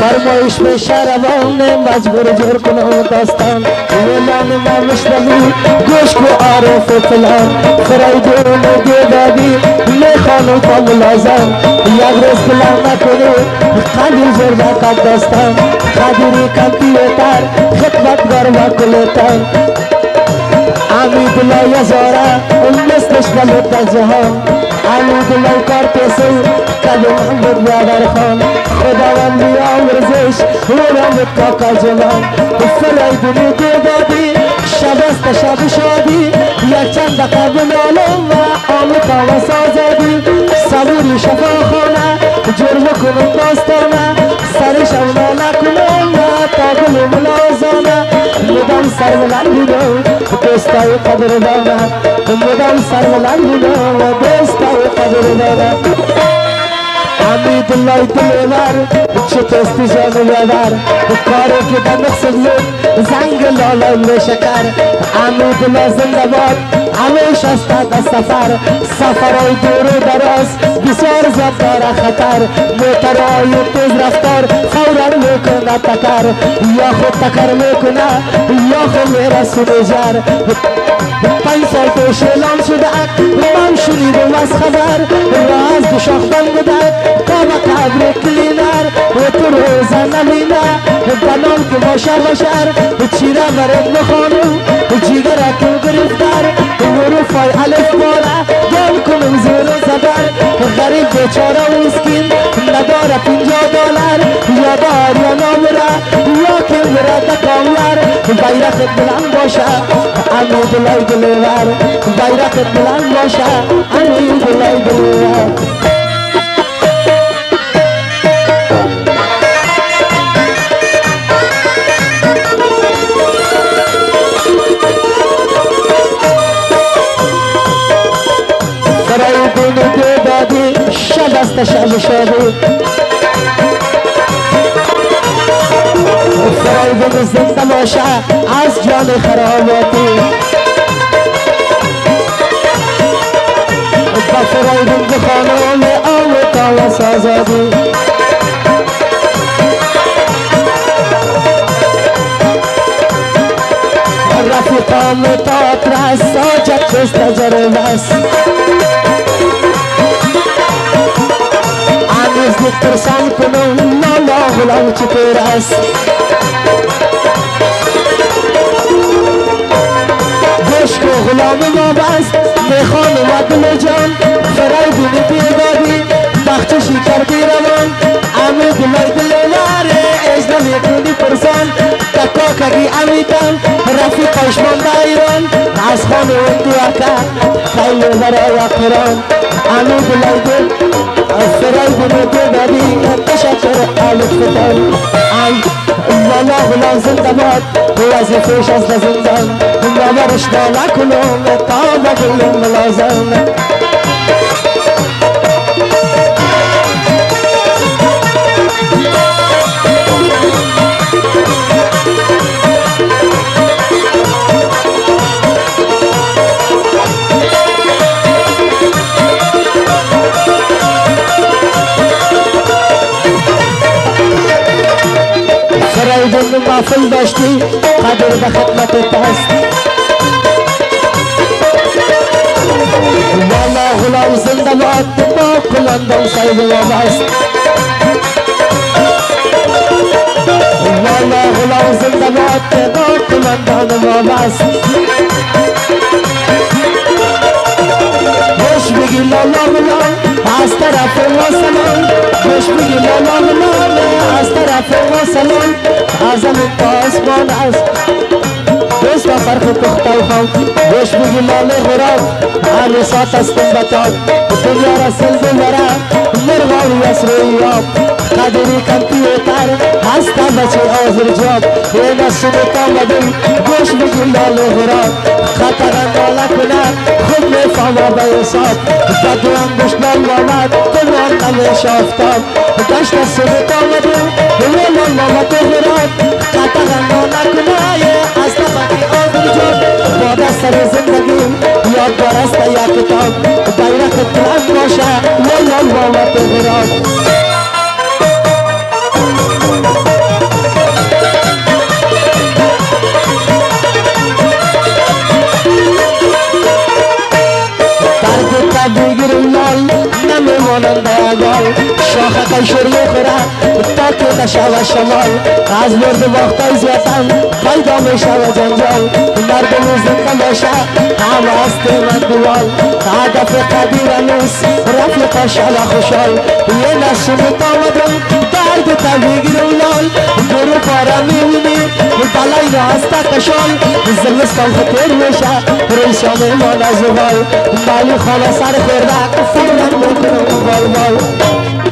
فرمایش به شربان مجبور جور کنم داستان ولان مامش بگو گوش کو عارف فلان فرایدون دیدادی میخوانم تا ملازم یک روز بلند نکنی قدیر زور بکت داستان قدیری کمپیوتر خدمتگار و کلتر امی دلای زاره مثلش بلد در جهان امی دلای کار پیسی کدو محمد بیادر خان خداوندی آمرزش ورامت کاکا جلان فرایدونی دیدادی شب است شب شادی یک چند دقیقه بنالم و آمتا و سازادی صبوری شفاخانه جرم کنم داستانه سرشم نکنم و تاگل ملازانه مدام سر بلندیدم دوستای قدردانه مدام سر بلندیدم و دوستای قدردانه امید الله دلور چطستی جان بیادر کاری که در مقصد لود زنگ لالای شکر امید الله زنده باد همیشه است در سفرهای دور و دراز بسیار زیاد داره خطر موترهای تیز رفتار فورا میکنه تکر یا خود تکر میکنه یا خود میرسونه جر 5 سال پیش اعلام شده من شنیدم از خبر راز دو شاخبان بوده تا به قبر کلینر و تو روزه نمینه بنام که باشر چیره برد بخانم جیگر اکم گرفتر حروفای الف باره دل کنم زیر و زبر غریب بیچاره و مسکین نداره $50 یا دار یا نامره یا که برد کاملر بیرقت بلند باشه امید الله دلور بیرقت بلند باشه امید الله دلور فرایدون دیدادی شب است شب شادی فرایدون زنده باشه از جان خراباتی با فرایدون بخانم آمتا و سازادی رفیقام تاترس ساجت بست تجربس آمیز نترسان کنم نالا غلام چطور است گوش کو غلام ما بست میخوانم و دل جان فرایدونی بیدادی بخششی کردی روان امید الله دلواره اجنا میکنی پرسان تکا کردی امیدم رفیقش من دایران از خانه و دوکه خیلی برای قرآن امید الله دل فرایدونی بیدادی تشکر آلت فتن والا غلام زنده باد وظیفهش از زندان نبرش بالا کنم تا بگلم ملازم فرایدون محفل داشتی قدر به خدمتت است والا غلام زنده باد با کلندم صاحب وابست والا غلام زنده باد با کلندم وابست خوش بگی لالا غلام از طرف ما سلام خوش بگی لالا غلام از طرف ما سلام ازم تا آسمان است دوست فرق تختای خان خوش بگی لاله غراب همی سات استم بتاد دنیا را سلبه مرا مرغاوی از روی آب قدری کمپیوتر هستا بچه آزر جاب این از شنیتا مدن گوش بگی لاله غراب خطر اندالا کنه خود می فهمه به حساب بدو انگوش نالوانت تمان نمیش آفتاب دشت از شنیتا مدن ولان مامت غراب خطر اندالا کنه از طبقی آزر جاب بادا سر زندگیم یادگار است یا کتاب بیرقت بلند باشه ولان مامت غراب شور میخوره تا که نشوه شمال از برد وقتای زیادم پیدا میشه و جنجال مردم زنده باشه همه است من دوال هدف قدیر نیست رفیق شل خوشحال یه نشونت آمدم درد تبیگیر اولال گروه پاره میمونی بلای را هسته کشال زمستان خطر میشه ریشا میمان از وال مالی خانه سر خورده فیلم میکنم بال بال